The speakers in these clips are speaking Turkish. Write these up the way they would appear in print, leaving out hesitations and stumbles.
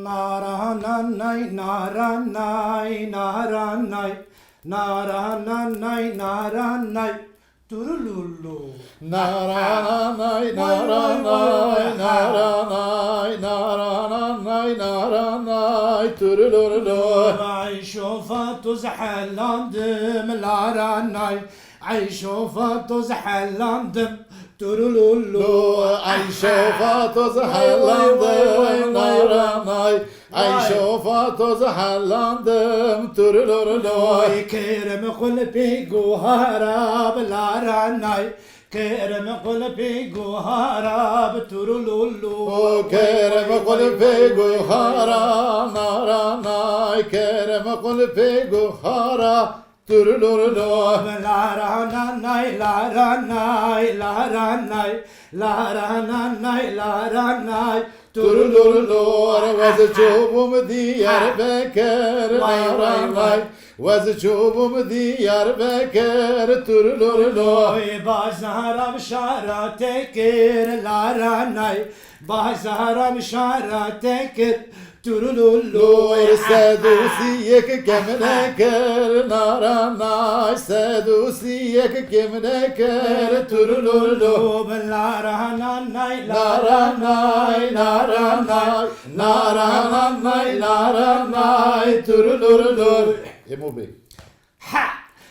Naranay, naranay, naranay, naranay, naranay, turululu. Naranay, naranay, naranay, naranay, naranay, turululu. Ay şofat zehirlendim, laranay. Ay şofat zehirlendim, turululu. Ay şofa toz hallandım, naranay. Ay şofa toz hallandım, turululu. Ay kerem kulpi guharab, laranay. Kerem kulpi guharab, turululu. Kerem kulpi guhara, naranay. Kerem kulpi guhara, turululu. Laranay, laranay, laranay, laranay, laranay, Turululu, vazçubum Diyarbakır, naranay. Vazçubum Diyarbakır, turululu. Oy bazaram şara tekir, laranay, bazaram şara tekir, turululu. Nur sedusiyek kemne kır, naranay. Sedusiyek kemne kır, turululu. Laranay, Naranay, naranay, naranay, naranay, turululu. Emo Bey. ha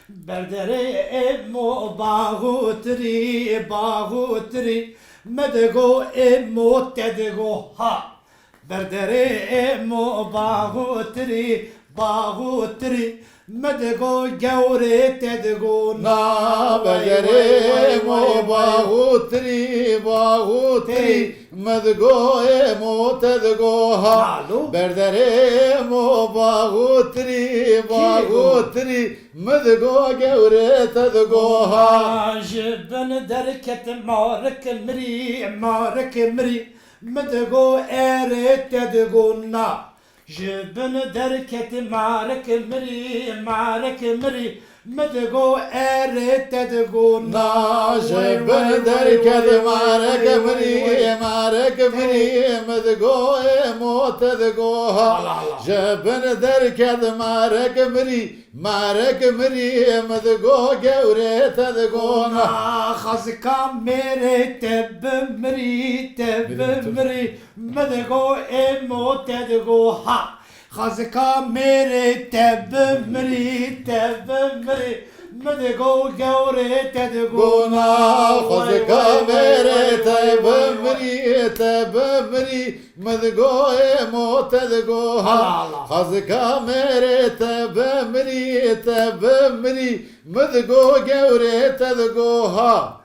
berdere emo bahutri bahutri medego emo tedego ha berdere emo bahutri bahutri medego gaure tedego Na begere mo bahutri, bahutri, medgo emo tedgo ha. Alo. Berdere mo bahutri, bahutri, medgo gevre tedgo ha. جبن دركت مارك مري مارك مري مدغو اريت تدغونا جبن دركت مارك مري مارك مري مدغو اريت تدغونا Naşeben derked marek mri, marek mri, medgo emo tedgo ha. Allah Allah. Jeben derked marek mri, marek mri, medgo gevre tedgo na. خزكا ميري تب مري تب مري مدغو امو تدغو ها خزكا ميري تب مري تب مري مدغو جوري تدغو Guna khazka mere tebmri, medgo emo tedgo ha. Allah. Khazka mere tebmri, medgo gevre tedgo ha.